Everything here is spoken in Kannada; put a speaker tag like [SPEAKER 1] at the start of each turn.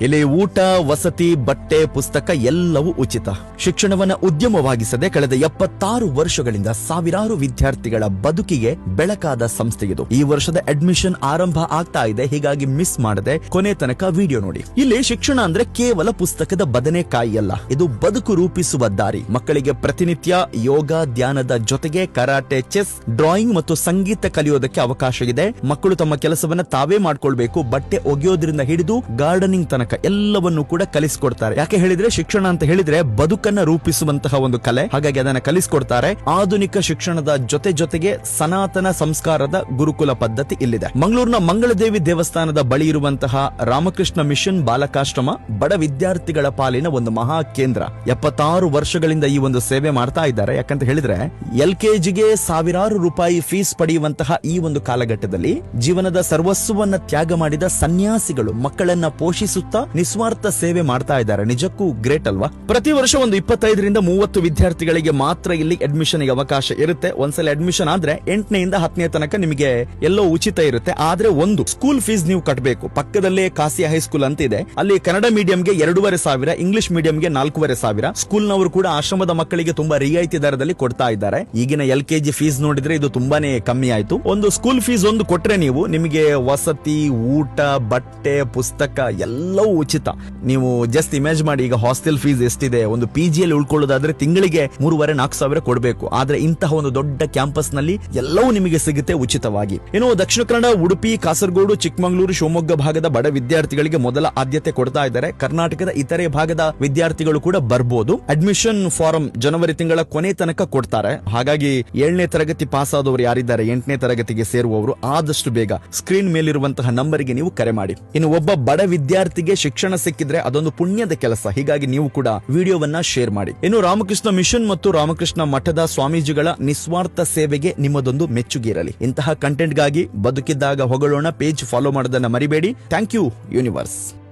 [SPEAKER 1] ಇಲ್ಲಿ ಊಟ, ವಸತಿ, ಬಟ್ಟೆ, ಪುಸ್ತಕ ಎಲ್ಲವೂ ಉಚಿತ. ಶಿಕ್ಷಣವನ್ನ ಉದ್ಯಮವಾಗಿಸದೆ ಕಳೆದ 76 ವರ್ಷಗಳಿಂದ ಸಾವಿರಾರು ವಿದ್ಯಾರ್ಥಿಗಳ ಬದುಕಿಗೆ ಬೆಳಕಾದ ಸಂಸ್ಥೆ ಇದು. ಈ ವರ್ಷದ ಅಡ್ಮಿಷನ್ ಆರಂಭ ಆಗ್ತಾ ಇದೆ, ಹೀಗಾಗಿ ಮಿಸ್ ಮಾಡದೆ ಕೊನೆ ತನಕ ವಿಡಿಯೋ ನೋಡಿ. ಇಲ್ಲಿ ಶಿಕ್ಷಣ ಅಂದ್ರೆ ಕೇವಲ ಪುಸ್ತಕದ ಬದನೆಕಾಯಿ ಅಲ್ಲ, ಇದು ಬದುಕು ರೂಪಿಸುವ ದಾರಿ. ಮಕ್ಕಳಿಗೆ ಪ್ರತಿನಿತ್ಯ ಯೋಗ, ಧ್ಯಾನದ ಜೊತೆಗೆ ಕರಾಟೆ, ಚೆಸ್, ಡ್ರಾಯಿಂಗ್ ಮತ್ತು ಸಂಗೀತ ಕಲಿಯೋದಕ್ಕೆ ಅವಕಾಶ ಇದೆ. ಮಕ್ಕಳು ತಮ್ಮ ಕೆಲಸವನ್ನ ತಾವೇ ಮಾಡ್ಕೊಳ್ಬೇಕು. ಬಟ್ಟೆ ಒಗೆಯೋದ್ರಿಂದ ಹಿಡಿದು ಗಾರ್ಡನಿಂಗ್ ತನಕ ಎಲ್ಲವನ್ನು ಕೂಡ ಕಲಿಸಿಕೊಡ್ತಾರೆ. ಯಾಕೆ ಹೇಳಿದ್ರೆ ಶಿಕ್ಷಣ ಅಂತ ಹೇಳಿದ್ರೆ ಬದುಕನ್ನ ರೂಪಿಸುವಂತಹ ಒಂದು ಕಲೆ, ಹಾಗಾಗಿ ಅದನ್ನ ಕಲಿಸಿಕೊಡ್ತಾರೆ. ಆಧುನಿಕ ಶಿಕ್ಷಣದ ಜೊತೆಗೆ ಸನಾತನ ಸಂಸ್ಕಾರದ ಗುರುಕುಲ ಪದ್ಧತಿ ಇಲ್ಲಿದೆ. ಮಂಗಳೂರಿನ ಮಂಗಳದೇವಿ ದೇವಸ್ಥಾನದ ಬಳಿ ಇರುವಂತಹ ರಾಮಕೃಷ್ಣ ಮಿಷನ್ ಬಾಲಕಾಶ್ರಮ ಬಡ ವಿದ್ಯಾರ್ಥಿಗಳ ಪಾಲಿನ ಒಂದು ಮಹಾ ಕೇಂದ್ರ. 76 ವರ್ಷಗಳಿಂದ ಈ ಒಂದು ಸೇವೆ ಮಾಡ್ತಾ ಇದ್ದಾರೆ. ಯಾಕಂತ ಹೇಳಿದ್ರೆ LKGಗೆ ಸಾವಿರಾರು ರೂಪಾಯಿ ಫೀಸ್ ಪಡೆಯುವಂತಹ ಈ ಒಂದು ಕಾಲಘಟ್ಟದಲ್ಲಿ ಜೀವನದ ಸರ್ವಸ್ವವನ್ನ ತ್ಯಾಗ ಮಾಡಿದ ಸನ್ಯಾಸಿಗಳು ಮಕ್ಕಳನ್ನ ಪೋಷಿಸುತ್ತಾ ನಿಸ್ವಾರ್ಥ ಸೇವೆ ಮಾಡ್ತಾ ಇದ್ದಾರೆ. ನಿಜಕ್ಕೂ ಗ್ರೇಟ್ ಅಲ್ವಾ? ಪ್ರತಿ ವರ್ಷ ಒಂದು 25ರಿಂದ 30 ವಿದ್ಯಾರ್ಥಿಗಳಿಗೆ ಮಾತ್ರ ಇಲ್ಲಿ ಅಡ್ಮಿಷನ್ ಗೆ ಅವಕಾಶ ಇರುತ್ತೆ. ಒಂದ್ಸಲ ಅಡ್ಮಿಷನ್ ಆದ್ರೆ 8ನೇಯಿಂದ 10ನೇ ತನಕ ನಿಮಗೆ ಎಲ್ಲೋ ಉಚಿತ ಇರುತ್ತೆ. ಆದ್ರೆ ಒಂದು ಸ್ಕೂಲ್ ಫೀಸ್ ನೀವು ಕಟ್ಟಬೇಕು. ಪಕ್ಕದಲ್ಲೇ ಕಾಸಿಯಾ ಹೈಸ್ಕೂಲ್ ಅಂತ ಇದೆ, ಅಲ್ಲಿ ಕನ್ನಡ ಮೀಡಿಯಂಗೆ 2,500, ಇಂಗ್ಲಿಷ್ ಮೀಡಿಯಂಗೆ 4,500. ಸ್ಕೂಲ್ನವರು ಕೂಡ ಆಶ್ರಮದ ಮಕ್ಕಳಿಗೆ ತುಂಬಾ ರಿಯಾಯಿತಿ ದರದಲ್ಲಿ ಕೊಡ್ತಾ ಇದ್ದಾರೆ. ಈಗಿನ LKG ಫೀಸ್ ನೋಡಿದ್ರೆ ಇದು ತುಂಬಾನೇ ಕಮ್ಮಿ ಆಯ್ತು. ಒಂದು ಸ್ಕೂಲ್ ಫೀಸ್ ಒಂದು ಕೊಟ್ರೆ ನೀವು ನಿಮಗೆ ವಸತಿ, ಊಟ, ಬಟ್ಟೆ, ಪುಸ್ತಕ ಎಲ್ಲವೂ ಉಚಿತ. ನೀವು ಜಸ್ಟ್ ಇಮೇಜ್ ಮಾಡಿ, ಈಗ ಹಾಸ್ಟೆಲ್ ಫೀಸ್ ಎಷ್ಟಿದೆ. ಒಂದು PG ಯಲ್ಲಿ ಉಳ್ಕೊಳ್ಳೋದಾದ್ರೆ ತಿಂಗಳಿಗೆ 3,500-4,000 ಕೊಡಬೇಕು. ಆದ್ರೆ ಇಂತಹ ಒಂದು ದೊಡ್ಡ ಕ್ಯಾಂಪಸ್ ನಲ್ಲಿ ಎಲ್ಲವೂ ನಿಮಗೆ ಸಿಗುತ್ತೆ ಉಚಿತವಾಗಿ. ಇನ್ನು ದಕ್ಷಿಣ ಕನ್ನಡ, ಉಡುಪಿ, ಕಾಸರಗೋಡು, ಚಿಕ್ಕಮಗಳೂರು, ಶಿವಮೊಗ್ಗ ಭಾಗದ ಬಡ ವಿದ್ಯಾರ್ಥಿಗಳಿಗೆ ಮೊದಲ ಆದ್ಯತೆ ಕೊಡ್ತಾ ಇದ್ದಾರೆ. ಕರ್ನಾಟಕದ ಇತರೆ ಭಾಗದ ವಿದ್ಯಾರ್ಥಿಗಳು ಕೂಡ ಬರ್ಬೋದು. ಅಡ್ಮಿಷನ್ ಫಾರಂ ಜನವರಿ ತಿಂಗಳ ಕೊನೆ ತನಕ ಕೊಡ್ತಾರೆ. ಹಾಗಾಗಿ 7ನೇ ತರಗತಿ ಪಾಸ್ ಆದವರು ಯಾರಿದ್ದಾರೆ, 8ನೇ ತರಗತಿಗೆ ಸೇರುವವರು ಆದಷ್ಟು ಬೇಗ ಸ್ಕ್ರೀನ್ ಮೇಲಿರುವಂತಹ ನಂಬರ್ಗೆ ನೀವು ಕರೆ ಮಾಡಿ. ಇನ್ನು ಒಬ್ಬ ಬಡ ವಿದ್ಯಾರ್ಥಿಗೆ ಶಿಕ್ಷಣ ಸಿಕ್ಕಿದ್ರೆ ಅದೊಂದು ಪುಣ್ಯದ ಕೆಲಸ. ಹೀಗಾಗಿ ನೀವು ಕೂಡ ವಿಡಿಯೋವನ್ನ ಶೇರ್ ಮಾಡಿ. ಇನ್ನು ರಾಮಕೃಷ್ಣ ಮಿಷನ್ ಮತ್ತು ರಾಮಕೃಷ್ಣ ಮಠದ ಸ್ವಾಮೀಜಿಗಳ ನಿಸ್ವಾರ್ಥ ಸೇವೆಗೆ ನಿಮ್ಮದೊಂದು ಮೆಚ್ಚುಗೆ ಇರಲಿ. ಇಂತಹ ಕಂಟೆಂಟ್ಗಾಗಿ ಬದುಕಿದ್ದಾಗ ಹೊಗಳೋಣ ಪೇಜ್ ಫಾಲೋ ಮಾಡೋದನ್ನ ಮರಿಬೇಡಿ. Thank you universe.